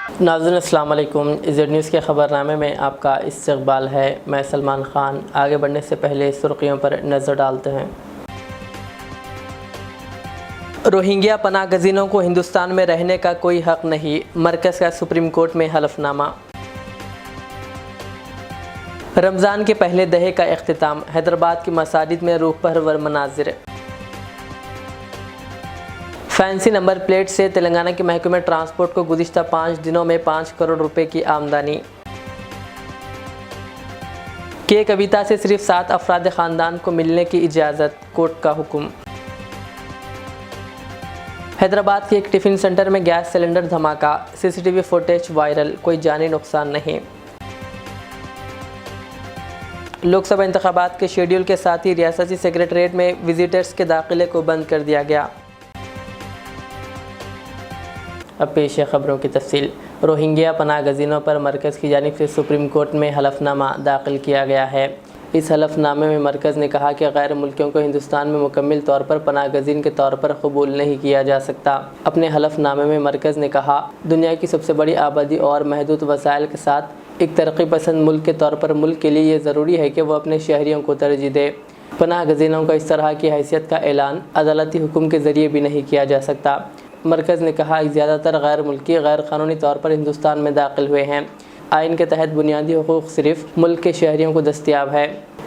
ناظرین السلام علیکم، زیڈ نیوز کے خبرنامے میں آپ کا استقبال ہے۔ میں سلمان خان۔ آگے بڑھنے سے پہلے سرخیوں پر نظر ڈالتے ہیں۔ روہنگیا پناہ گزینوں کو ہندوستان میں رہنے کا کوئی حق نہیں، مرکز کا سپریم کورٹ میں حلف نامہ۔ رمضان کے پہلے دہے کا اختتام، حیدرآباد کی مساجد میں روح پرور مناظر۔ فینسی نمبر پلیٹ سے تلنگانہ کے محکمہ ٹرانسپورٹ کو گزشتہ 5 دنوں میں 5 کروڑ روپے کی آمدنی۔ کے کویتا سے صرف 7 افراد خاندان کو ملنے کی اجازت، کورٹ کا حکم۔ حیدرآباد کے ایک ٹفن سینٹر میں گیس سلنڈر دھماکہ، C T V footage viral, کوئی جانی نقصان نہیں۔ لوک سبھا انتخابات کے شیڈول کے ساتھ ہی ریاستی سیکریٹریٹ میں وزٹرز کے داخلے کو بند کر دیا گیا۔ اب پیش ہے خبروں کی تفصیل۔ روہنگیا پناہ گزینوں پر مرکز کی جانب سے سپریم کورٹ میں حلف نامہ داخل کیا گیا ہے۔ اس حلف نامے میں مرکز نے کہا کہ غیر ملکیوں کو ہندوستان میں مکمل طور پر پناہ گزین کے طور پر قبول نہیں کیا جا سکتا۔ اپنے حلف نامے میں مرکز نے کہا، دنیا کی سب سے بڑی آبادی اور محدود وسائل کے ساتھ ایک ترقی پسند ملک کے طور پر ملک کے لیے یہ ضروری ہے کہ وہ اپنے شہریوں کو ترجیح دے۔ پناہ گزینوں کا اس طرح کی حیثیت کا اعلان عدالتی حکم کے ذریعے بھی نہیں کیا جا سکتا۔ مرکز نے کہا کہ زیادہ تر غیر ملکی غیر قانونی طور پر ہندوستان میں داخل ہوئے ہیں۔ آئین کے تحت بنیادی حقوق صرف ملک کے شہریوں کو دستیاب ہے،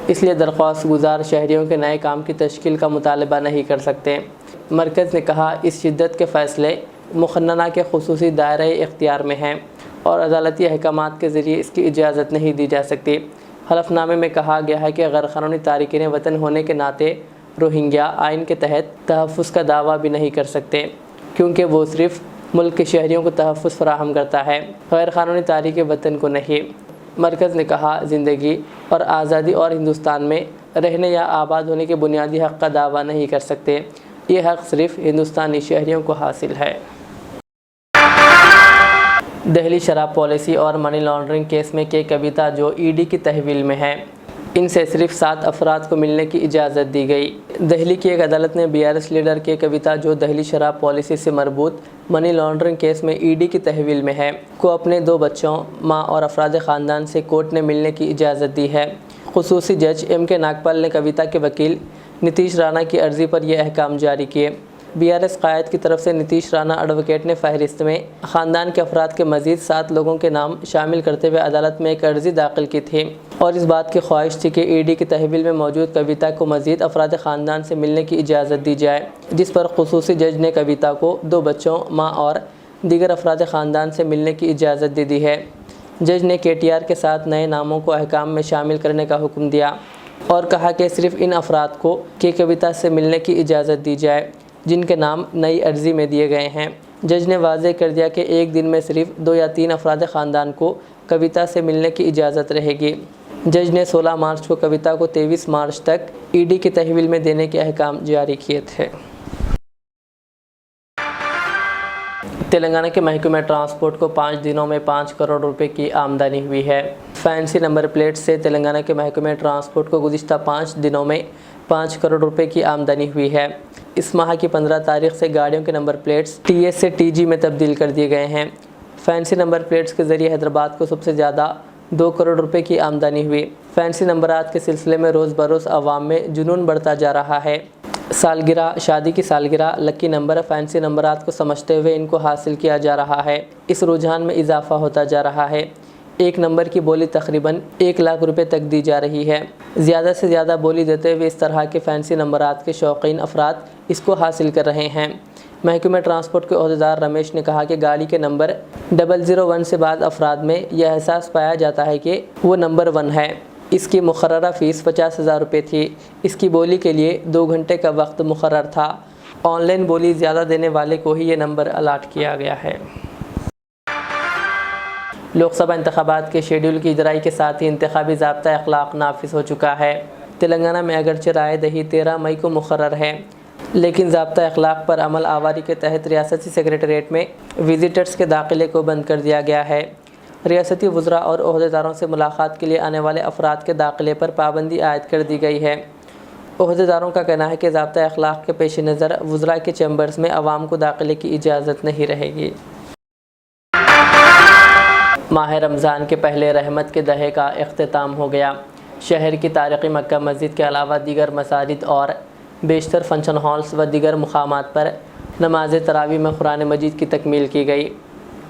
اس لیے درخواست گزار شہریوں کے نئے کام کی تشکیل کا مطالبہ نہیں کر سکتے۔ مرکز نے کہا، اس شدت کے فیصلے مقننہ کے خصوصی دائرۂ اختیار میں ہیں اور عدالتی احکامات کے ذریعے اس کی اجازت نہیں دی جا سکتی۔ حلف نامے میں کہا گیا ہے کہ غیر قانونی تارکین وطن ہونے کے ناطے روہنگیا آئین کے تحت تحفظ کا دعویٰ بھی نہیں کر سکتے، کیونکہ وہ صرف ملک کے شہریوں کو تحفظ فراہم کرتا ہے، غیر قانونی تارکین وطن کو نہیں۔ مرکز نے کہا، زندگی اور آزادی اور ہندوستان میں رہنے یا آباد ہونے کے بنیادی حق کا دعویٰ نہیں کر سکتے، یہ حق صرف ہندوستانی شہریوں کو حاصل ہے۔ دہلی شراب پالیسی اور منی لانڈرنگ کیس میں کے کویتا جو ای ڈی کی تحویل میں ہے، ان سے صرف 7 افراد کو ملنے کی اجازت دی گئی۔ دہلی کی ایک عدالت نے BRS لیڈر کے کویتا جو دہلی شراب پالیسی سے مربوط منی لانڈرنگ کیس میں ای ڈی کی تحویل میں ہے، کو اپنے 2 بچوں، ماں اور افراد خاندان سے کورٹ نے ملنے کی اجازت دی ہے۔ خصوصی جج M.K. ناگپال نے کویتا کے وکیل نتیش رانا کی عرضی پر یہ احکام جاری کیے۔ BRS قائد کی طرف سے نتیش رانا ایڈوکیٹ نے فہرست میں خاندان کے افراد کے مزید 7 لوگوں کے نام شامل کرتے ہوئے عدالت میں ایک عرضی داخل کی تھی اور اس بات کی خواہش تھی کہ ای ڈی کی تحویل میں موجود کویتا کو مزید افراد خاندان سے ملنے کی اجازت دی جائے، جس پر خصوصی جج نے کویتا کو 2 بچوں، ماں اور دیگر افراد خاندان سے ملنے کی اجازت دے دی ہے۔ جج نے KTR کے ساتھ نئے ناموں کو احکام میں شامل کرنے کا حکم دیا اور کہا کہ صرف ان افراد کو کے کویتا سے ملنے کی اجازت دی جائے جن کے نام نئی عرضی میں دیے گئے ہیں۔ جج نے واضح کر دیا کہ ایک دن میں صرف 2 یا 3 افراد خاندان کو کویتا سے ملنے کی اجازت رہے گی۔ جج نے 16 مارچ کو کویتا کو 23 مارچ تک ای ڈی کی تحویل میں دینے کے احکام جاری کیے تھے۔ تلنگانہ کے محکمہ ٹرانسپورٹ کو 5 دنوں میں 5 کروڑ روپے کی آمدنی ہوئی ہے۔ فینسی نمبر پلیٹ سے تلنگانہ کے محکمہ ٹرانسپورٹ کو گزشتہ 5 دنوں میں 5 کروڑ روپے کی آمدنی ہوئی ہے۔ اس ماہ کی 15 تاریخ سے گاڑیوں کے نمبر پلیٹس TS سے TG میں تبدیل کر دیے گئے ہیں۔ فینسی نمبر پلیٹس کے ذریعے حیدرآباد کو سب سے زیادہ 2 کروڑ روپے کی آمدنی ہوئی۔ فینسی نمبرات کے سلسلے میں روز بروز عوام میں جنون بڑھتا جا رہا ہے۔ سالگرہ، شادی کی سالگرہ، لکی نمبر، فینسی نمبرات کو سمجھتے ہوئے ان کو حاصل کیا جا رہا ہے۔ اس رجحان میں اضافہ ہوتا جا رہا ہے۔ ایک نمبر کی بولی تقریباً 1 لاکھ روپے تک دی جا رہی ہے۔ زیادہ سے زیادہ بولی دیتے ہوئے اس طرح کے فینسی نمبرات کے شوقین افراد اس کو حاصل کر رہے ہیں۔ محکمہ ٹرانسپورٹ کے عہدیدار رمیش نے کہا کہ گاڑی کے نمبر 001 سے بعض افراد میں یہ احساس پایا جاتا ہے کہ وہ نمبر 1 ہے۔ اس کی مقررہ فیس 50,000 روپے تھی۔ اس کی بولی کے لیے 2 گھنٹے کا وقت مقرر تھا۔ آن لائن بولی زیادہ دینے والے کو ہی یہ نمبر الاٹ کیا گیا ہے۔ لوک سبھا انتخابات کے شیڈول کی اجرائی کے ساتھ ہی انتخابی ضابطہ اخلاق نافذ ہو چکا ہے۔ تلنگانہ میں اگرچہ رائے دہی 13 مئی کو مقرر ہے، لیکن ضابطہ اخلاق پر عمل آوری کے تحت ریاستی سیکریٹریٹ میں وزٹرز کے داخلے کو بند کر دیا گیا ہے۔ ریاستی وزراء اور عہدیداروں سے ملاقات کے لیے آنے والے افراد کے داخلے پر پابندی عائد کر دی گئی ہے۔ عہدیداروں کا کہنا ہے کہ ضابطہ اخلاق کے پیش نظر وزراء کے چیمبرز میں عوام کو داخلے کی اجازت نہیں رہے گی۔ ماہ رمضان کے پہلے رحمت کے دہے کا اختتام ہو گیا۔ شہر کی تاریخی مکہ مسجد کے علاوہ دیگر مساجد اور بیشتر فنکشن ہالز و دیگر مقامات پر نماز تراویح میں قرآن مجید کی تکمیل کی گئی۔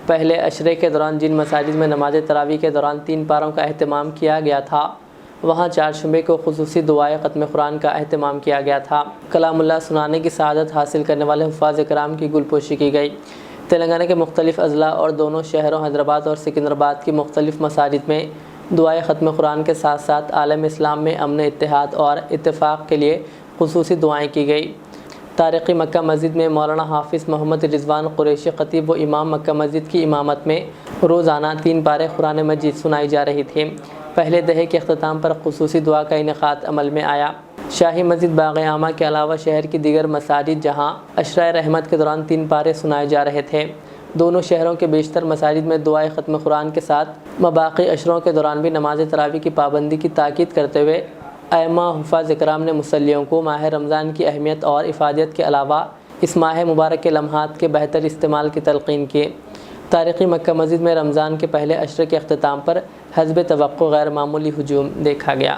پہلے عشرے کے دوران جن مساجد میں نماز تراویح کے دوران 3 پاروں کا اہتمام کیا گیا تھا، وہاں چہارشنبے کو خصوصی دعائے ختم قرآن کا اہتمام کیا گیا تھا۔ کلام اللہ سنانے کی سعادت حاصل کرنے والے حفاظ کرام کی گلپوشی کی گئی۔ تلنگانہ کے مختلف اضلاع اور دونوں شہروں حیدرآباد اور سکندرآباد کی مختلف مساجد میں دعائے ختم قرآن کے ساتھ ساتھ عالم اسلام میں امن، اتحاد اور اتفاق کے لیے خصوصی دعائیں کی گئی۔ تاریخی مکہ مسجد میں مولانا حافظ محمد رضوان قریشی خطیب و امام مکہ مسجد کی امامت میں روزانہ 3 پارے قرآن مجید سنائی جا رہی تھی۔ پہلے دہے کے اختتام پر خصوصی دعا کا انعقاد عمل میں آیا۔ شاہی مسجد باغ عامہ کے علاوہ شہر کی دیگر مساجد جہاں عشرہ رحمت کے دوران 3 پارے سنائے جا رہے تھے، دونوں شہروں کے بیشتر مساجد میں دعائے ختم قرآن کے ساتھ ماباقی عشروں کے دوران بھی نماز تراویح کی پابندی کی تاکید کرتے ہوئے ائمہ حفاظ کرام نے مصلیوں کو ماہ رمضان کی اہمیت اور افادیت کے علاوہ اس ماہ مبارک کے لمحات کے بہتر استعمال کی تلقین کی۔ تاریخی مکہ مسجد میں رمضان کے پہلے عشرے کے اختتام پر حسب توقع غیر معمولی ہجوم دیکھا گیا۔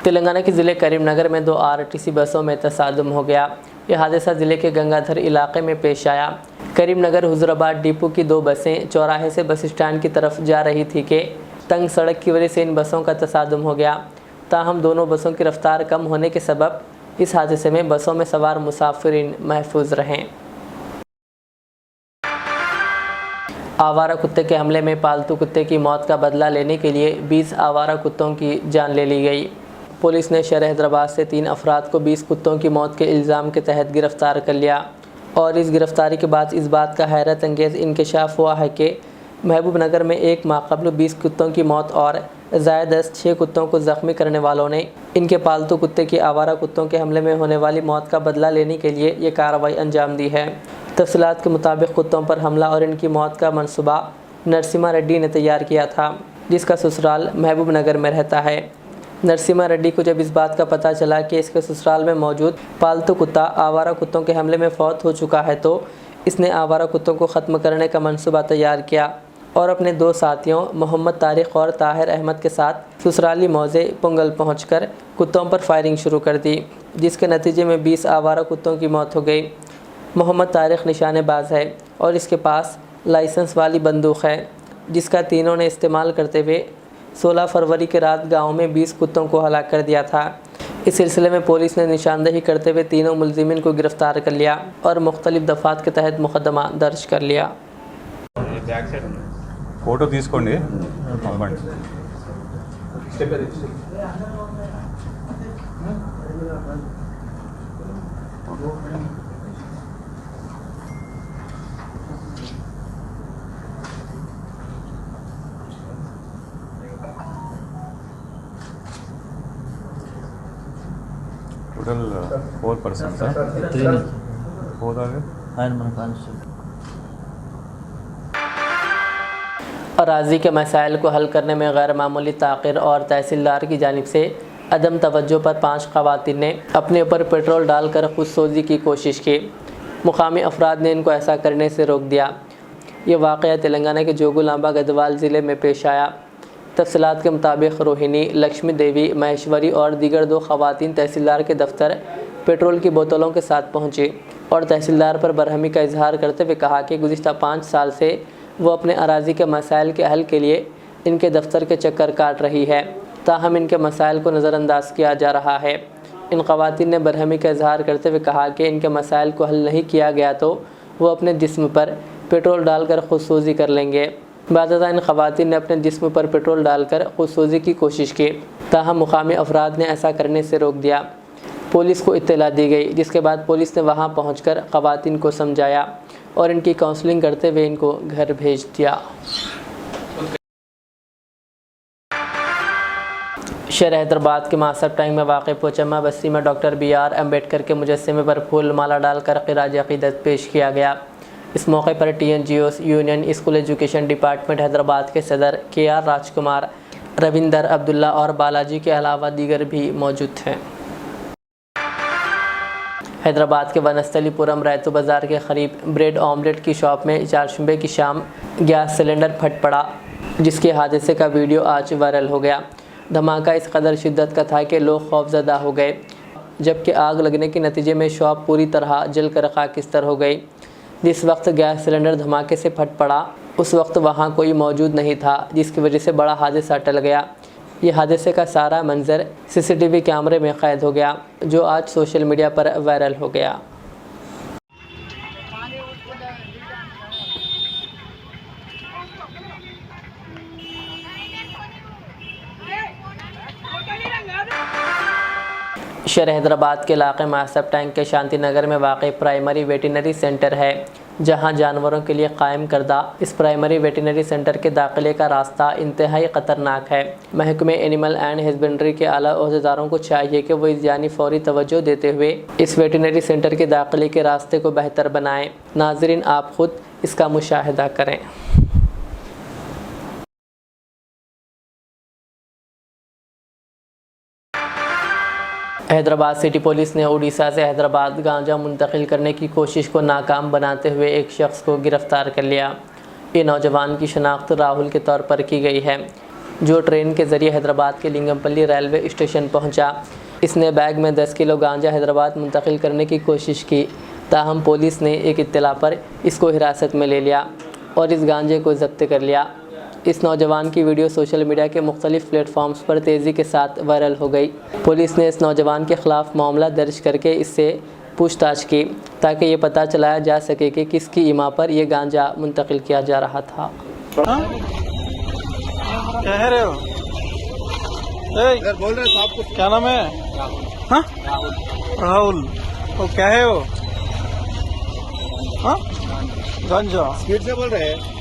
تلنگانہ کے ضلع کریم نگر میں 2 RTC بسوں میں تصادم ہو گیا۔ یہ حادثہ ضلع کے گنگادھر علاقے میں پیش آیا۔ کریم نگر حضورآباد ڈپو کی 2 بسیں چوراہے سے بس اسٹینڈ کی طرف جا رہی تھی کہ تنگ سڑک کی وجہ سے ان بسوں کا تصادم ہو گیا۔ تاہم دونوں بسوں کی رفتار کم ہونے کے سبب اس حادثے میں بسوں میں سوار مسافرین محفوظ رہیں۔ آوارہ کتے کے حملے میں پالتو کتے کی موت کا بدلہ لینے کے لیے 20 آوارہ کتوں کی جان لے لی گئی۔ پولیس نے شہر حیدرآباد سے 3 افراد کو 20 کتوں کی موت کے الزام کے تحت گرفتار کر لیا، اور اس گرفتاری کے بعد اس بات کا حیرت انگیز انکشاف ہوا ہے کہ محبوب نگر میں 1 ماہ قبل 20 کتوں کی موت اور زائد از 6 کتوں کو زخمی کرنے والوں نے ان کے پالتو کتے کی آوارہ کتوں کے حملے میں ہونے والی موت کا بدلہ لینے کے لیے یہ کارروائی انجام دی ہے۔ تفصیلات کے مطابق کتوں پر حملہ اور ان کی موت کا منصوبہ نرسمہ ریڈی نے تیار کیا تھا، جس کا سسرال محبوب نگر میں رہتا ہے۔ نرسمہ ریڈی کو جب اس بات کا پتہ چلا کہ اس کے سسرال میں موجود پالتو کتا آوارہ کتوں کے حملے میں فوت ہو چکا ہے، تو اس نے آوارہ کتوں کو ختم کرنے کا منصوبہ تیار کیا اور اپنے 2 ساتھیوں محمد طارق اور طاہر احمد کے ساتھ سسرالی موضع پنگل پہنچ کر کتوں پر فائرنگ شروع کر دی، جس کے نتیجے میں 20 آوارہ کتوں کی موت ہو گئی۔ محمد طارق نشانے باز ہے اور اس کے پاس لائسنس والی بندوق ہے، جس کا تینوں نے استعمال کرتے ہوئے 16 فروری کی رات گاؤں میں 20 کتوں کو ہلاک کر دیا تھا۔ اس سلسلے میں پولیس نے نشاندہی کرتے ہوئے تینوں ملزمین کو گرفتار کر لیا اور مختلف دفعات کے تحت مقدمہ درج کر لیا۔ ఫోటో తీసుకోండి టోటల్ 4 పర్సన్స్ 4 ఆయన మన కానిస్టేబుల్ اراضی کے مسائل کو حل کرنے میں غیر معمولی تاخیر اور تحصیلدار کی جانب سے عدم توجہ پر 5 خواتین نے اپنے اوپر پیٹرول ڈال کر خود سوزی کی کوشش کی۔ مقامی افراد نے ان کو ایسا کرنے سے روک دیا۔ یہ واقعہ تلنگانہ کے جوگولامبا گدوال ضلع میں پیش آیا۔ تفصیلات کے مطابق روہنی، لکشمی دیوی، مہیشوری اور دیگر 2 خواتین تحصیلدار کے دفتر پیٹرول کی بوتلوں کے ساتھ پہنچی اور تحصیلدار پر برہمی کا اظہار کرتے ہوئے کہا کہ گزشتہ 5 سال سے وہ اپنے اراضی کے مسائل کے حل کے لیے ان کے دفتر کے چکر کاٹ رہی ہے، تاہم ان کے مسائل کو نظر انداز کیا جا رہا ہے۔ ان خواتین نے برہمی کا اظہار کرتے ہوئے کہا کہ ان کے مسائل کو حل نہیں کیا گیا تو وہ اپنے جسم پر پیٹرول ڈال کر خودسوزی کر لیں گے۔ بعد ازاں ان خواتین نے اپنے جسم پر پیٹرول ڈال کر خودسوزی کی کوشش کی، تاہم مقامی افراد نے ایسا کرنے سے روک دیا۔ پولیس کو اطلاع دی گئی، جس کے بعد پولیس نے وہاں پہنچ کر خواتین کو سمجھایا اور ان کی کاؤنسلنگ کرتے ہوئے ان کو گھر بھیج دیا۔ شہر حیدرآباد کے ماسب ٹینک میں واقع پوچمہ بستی میں ڈاکٹر BR امبیڈکر کے مجسمے پر پھول مالا ڈال کر خراج عقیدت پیش کیا گیا۔ اس موقع پر TNGOs union school education department Hyderabad کے صدر KR راج کمار، روندر عبداللہ اور بالاجی کے علاوہ دیگر بھی موجود تھے۔ حیدرآباد کے ونستلی پورم ریتو بازار کے قریب بریڈ آملیٹ کی شاپ میں چہارشنبے کی شام گیس سلنڈر پھٹ پڑا، جس کے حادثے کا ویڈیو آج وائرل ہو گیا۔ دھماکہ اس قدر شدت کا تھا کہ لوگ خوفزدہ ہو گئے، جبکہ آگ لگنے کے نتیجے میں شاپ پوری طرح جل کر خاکستر ہو گئی۔ جس وقت گیس سلنڈر دھماکے سے پھٹ پڑا اس وقت وہاں کوئی موجود نہیں تھا، جس کی وجہ سے بڑا حادثہ ٹل گیا۔ یہ حادثے کا سارا منظر CCTV کیمرے میں قید ہو گیا، جو آج سوشل میڈیا پر وائرل ہو گیا۔ شہر حیدرآباد کے علاقے معصب ٹینک کے شانتی نگر میں واقع پرائمری ویٹرنری سینٹر ہے، جہاں جانوروں کے لیے قائم کردہ اس پرائمری ویٹرنری سینٹر کے داخلے کا راستہ انتہائی خطرناک ہے۔ محکمہ اینیمل اینڈ ہسبینڈری کے اعلیٰ عہدیداروں کو چاہیے کہ وہ اس جانب فوری توجہ دیتے ہوئے اس ویٹرنری سینٹر کے داخلے کے راستے کو بہتر بنائیں۔ ناظرین، آپ خود اس کا مشاہدہ کریں۔ حیدرآباد سٹی پولیس نے اڑیسہ سے حیدرآباد گانجا منتقل کرنے کی کوشش کو ناکام بناتے ہوئے ایک شخص کو گرفتار کر لیا۔ یہ نوجوان کی شناخت راہل کے طور پر کی گئی ہے، جو ٹرین کے ذریعے حیدرآباد کے لنگم پلی ریلوے اسٹیشن پہنچا۔ اس نے بیگ میں 10 کلو گانجا حیدرآباد منتقل کرنے کی کوشش کی، تاہم پولیس نے ایک اطلاع پر اس کو حراست میں لے لیا اور اس گانجے کو ضبط کر لیا۔ اس نوجوان کی ویڈیو سوشل میڈیا کے مختلف پلیٹ فارمز پر تیزی کے ساتھ وائرل ہو گئی۔ پولیس نے اس نوجوان کے خلاف معاملہ درج کر کے اس سے پوچھ تاچھ کی، تاکہ یہ پتہ چلایا جا سکے کہ کس کی ایما پر یہ گانجا منتقل کیا جا رہا تھا۔ کہہ رہے ہو؟ بول رہے صاحب کو کیا نام ہے؟ راہل۔ وہ کیا ہے وہ؟ گانجا اسپیڈ سے بول رہے ہیں۔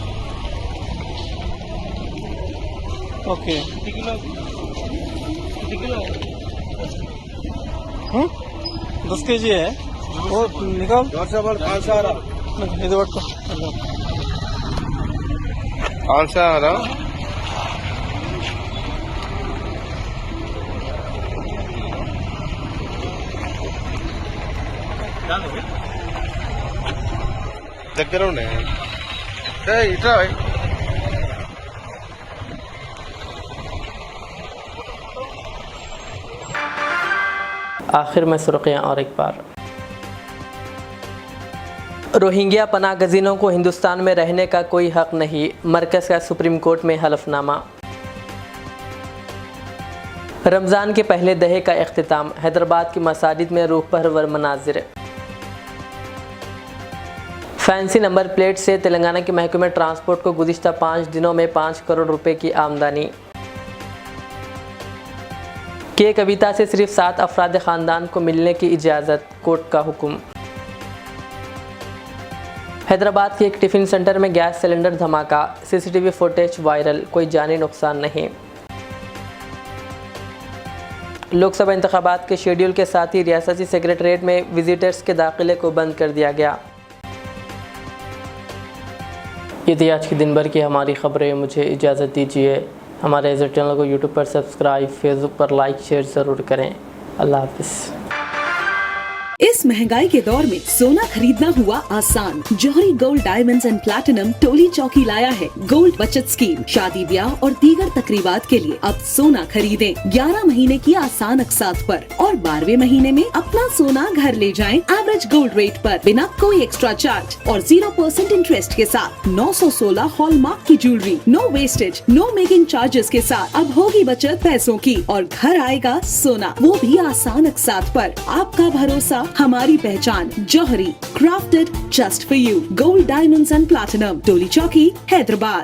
اوکے، 10 kg ہے وہ، نکال ఇది పట్టుకో ఆల్సారా దగ్గర ఉన్నాయి ఇట్లా آخر میں سرخیاں اور ایک بار۔ روہنگیا پناہ گزینوں کو ہندوستان میں رہنے کا کوئی حق نہیں، مرکز کا سپریم کورٹ میں حلف نامہ۔ رمضان کے پہلے دہے کا اختتام، حیدرآباد کی مساجد میں روح پرور مناظر۔ فینسی نمبر پلیٹ سے تلنگانہ کے محکمہ ٹرانسپورٹ کو گزشتہ 5 دنوں میں 5 کروڑ روپے کی آمدنی۔ کے کویتا سے صرف 7 افراد خاندان کو ملنے کی اجازت، کورٹ کا حکم۔ حیدرآباد کے ایک ٹفن سینٹر میں گیس سلنڈر دھماکہ، CCTV فوٹیج وائرل، کوئی جانی نقصان نہیں۔ لوک سبھا انتخابات کے شیڈول کے ساتھ ہی ریاستی سیکریٹریٹ میں وزٹرز کے داخلے کو بند کر دیا گیا۔ یہ تھی آج کی دن بھر کی ہماری خبریں، مجھے اجازت دیجیے۔ ہمارے ایزر چینل کو یوٹیوب پر سبسکرائب، فیس بک پر لائک شیئر ضرور کریں۔ اللہ حافظ۔ اس مہنگائی کے دور میں سونا خریدنا ہوا آسان۔ جوہری gold diamonds and platinum Toli Chowki لایا ہے گولڈ بچت اسکیم۔ شادی بیاہ اور دیگر تقریبات کے لیے اب سونا خریدیں 11 مہینے کی آسان اقساط پر، اور 12ویں مہینے میں اپنا سونا گھر لے جائیں ایوریج گولڈ ریٹ پر، بنا کوئی ایکسٹرا چارج اور 0% انٹرسٹ کے ساتھ۔ 916 ہال مارک کی جیولری، نو ویسٹیج، نو میکنگ چارجز کے ساتھ اب ہوگی بچت پیسوں کی، اور گھر آئے گا سونا، وہ بھی آسان اقساط پر۔ آپ کا بھروسہ، ہماری پہچان، جوہری، crafted just for you, gold diamonds and platinum, Toli Chowki, Hyderabad.